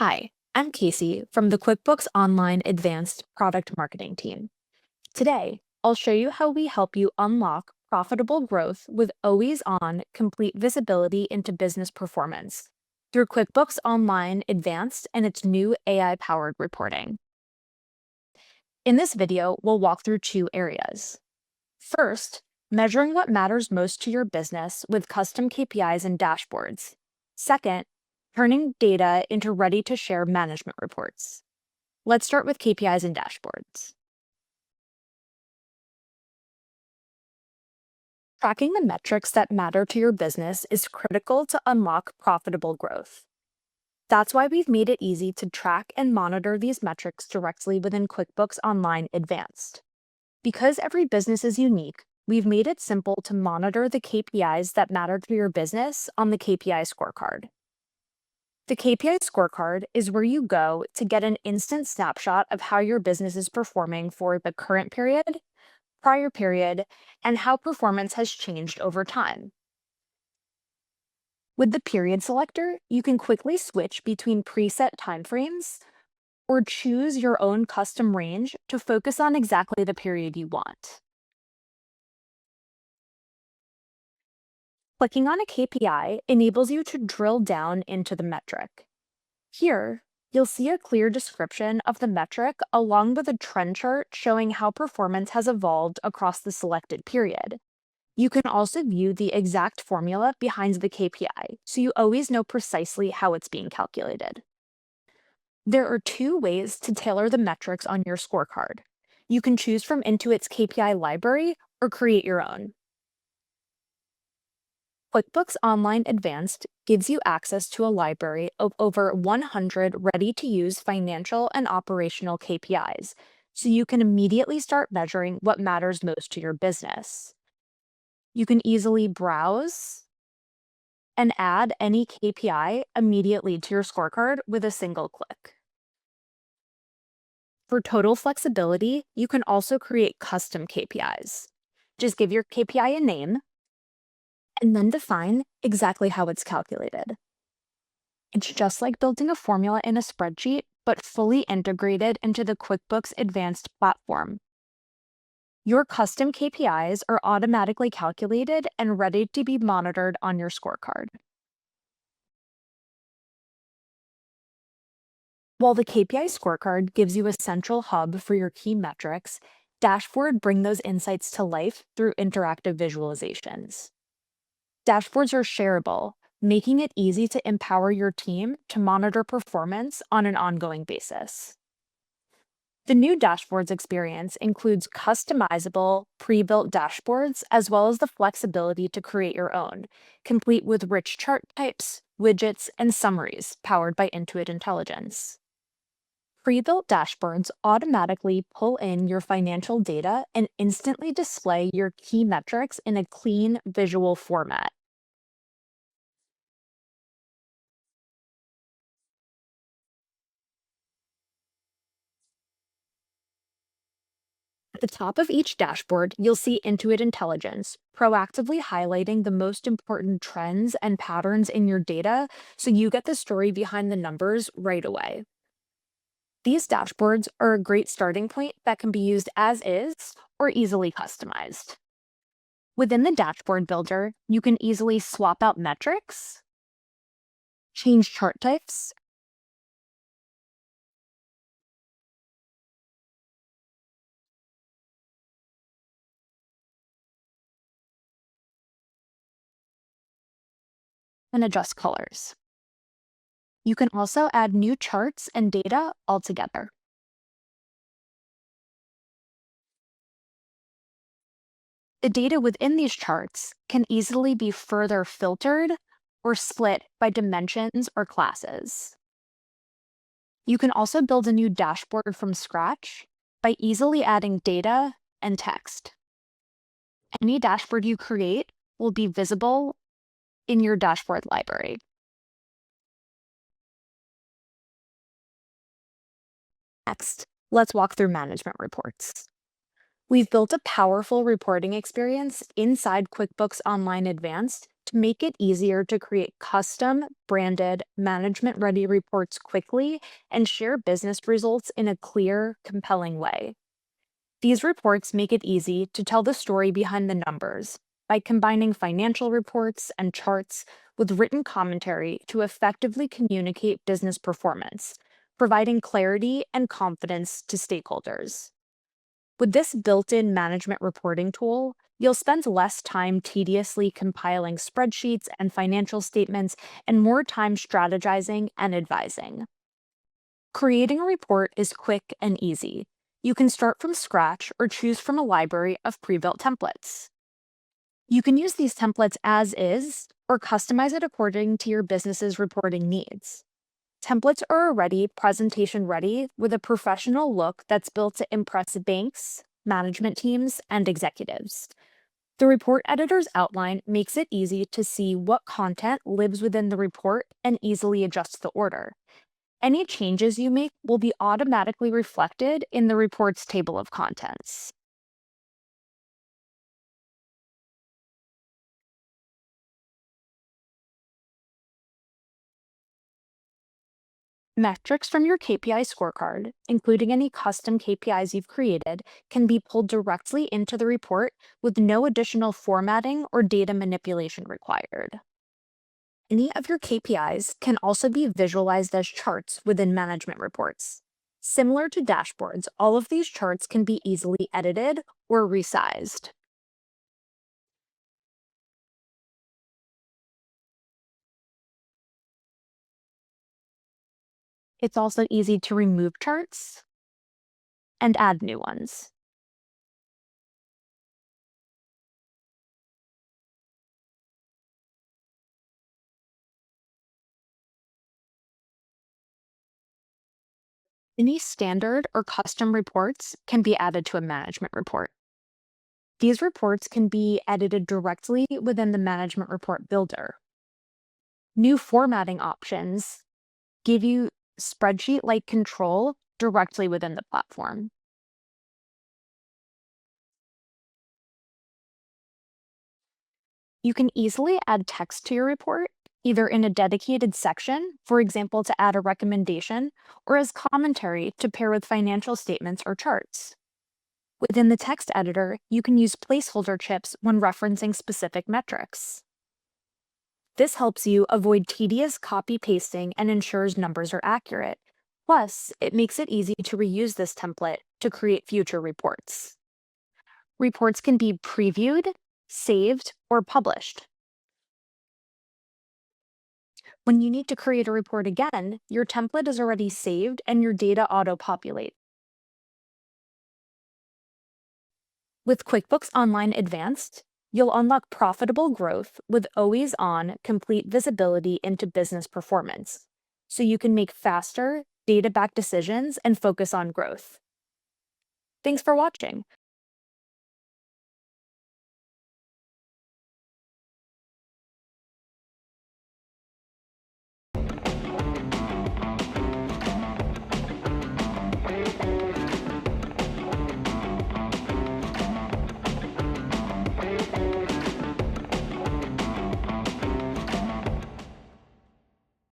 Hi, I'm Casey from the QuickBooks Online Advanced product marketing team. Today, I'll show you how we help you unlock profitable growth with always on complete visibility into business performance through QuickBooks Online Advanced and its new AI powered reporting. In this video, we'll walk through two areas. First, measuring what matters most to your business with custom KPIs and dashboards. Second, turning data into ready-to-share management reports. Let's start with KPIs and dashboards. Tracking the metrics that matter to your business is critical to unlock profitable growth. That's why we've made it easy to track and monitor these metrics directly within QuickBooks Online Advanced. Because every business is unique, we've made it simple to monitor the KPIs that matter to your business on the KPI scorecard. The KPI scorecard is where you go to get an instant snapshot of how your business is performing for the current period, prior period, and how performance has changed over time. With the period selector, you can quickly switch between preset timeframes or choose your own custom range to focus on exactly the period you want. Clicking on a KPI enables you to drill down into the metric. Here, you'll see a clear description of the metric along with a trend chart showing how performance has evolved across the selected period. You can also view the exact formula behind the KPI, so you always know precisely how it's being calculated. There are two ways to tailor the metrics on your scorecard. You can choose from Intuit's KPI library or create your own. QuickBooks Online Advanced gives you access to a library of over 100 ready-to-use financial and operational KPIs, so you can immediately start measuring what matters most to your business. You can easily browse and add any KPI immediately to your scorecard with a single click. For total flexibility, you can also create custom KPIs. Just give your KPI a name and then define exactly how it's calculated. It's just like building a formula in a spreadsheet, but fully integrated into the QuickBooks Advanced platform. Your custom KPIs are automatically calculated and ready to be monitored on your scorecard. While the KPI scorecard gives you a central hub for your key metrics, dashboards bring those insights to life through interactive visualizations. Dashboards are shareable, making it easy to empower your team to monitor performance on an ongoing basis. The new dashboards experience includes customizable, pre-built dashboards, as well as the flexibility to create your own, complete with rich chart types, widgets, and summaries powered by Intuit Intelligence. Pre-built dashboards automatically pull in your financial data and instantly display your key metrics in a clean visual format. At the top of each dashboard, you'll see Intuit Intelligence, proactively highlighting the most important trends and patterns in your data so you get the story behind the numbers right away. These dashboards are a great starting point that can be used as is or easily customized. Within the dashboard builder, you can easily swap out metrics, change chart types, and adjust colors. You can also add new charts and data altogether. The data within these charts can easily be further filtered or split by dimensions or classes. You can also build a new dashboard from scratch by easily adding data and text. Any dashboard you create will be visible in your dashboard library. Next, let's walk through management reports. We've built a powerful reporting experience inside QuickBooks Online Advanced to make it easier to create custom, branded, management ready reports quickly and share business results in a clear, compelling way. These reports make it easy to tell the story behind the numbers by combining financial reports and charts with written commentary to effectively communicate business performance, providing clarity and confidence to stakeholders. With this built-in management reporting tool, you'll spend less time tediously compiling spreadsheets and financial statements and more time strategizing and advising. Creating a report is quick and easy. You can start from scratch or choose from a library of pre-built templates. You can use these templates as is or customize it according to your business's reporting needs. Templates are already presentation ready with a professional look that's built to impress banks, management teams, and executives. The report editor's outline makes it easy to see what content lives within the report and easily adjust the order. Any changes you make will be automatically reflected in the report's table of contents. Metrics from your KPI scorecard, including any custom KPIs you've created, can be pulled directly into the report with no additional formatting or data manipulation required. Any of your KPIs can also be visualized as charts within management reports. Similar to dashboards, all of these charts can be easily edited or resized. It's also easy to remove charts and add new ones. Any standard or custom reports can be added to a management report. These reports can be edited directly within the management report builder. New formatting options give you spreadsheet-like control directly within the platform. You can easily add text to your report, either in a dedicated section, for example, to add a recommendation, or as commentary to pair with financial statements or charts. Within the text editor, you can use placeholder chips when referencing specific metrics. This helps you avoid tedious copy pasting and ensures numbers are accurate. Plus, it makes it easy to reuse this template to create future reports. Reports can be previewed, saved, or published. When you need to create a report again, your template is already saved and your data auto-populates. With QuickBooks Online Advanced, you'll unlock profitable growth with always-on, complete visibility into business performance, so you can make faster, data-backed decisions and focus on growth. Thanks for watching.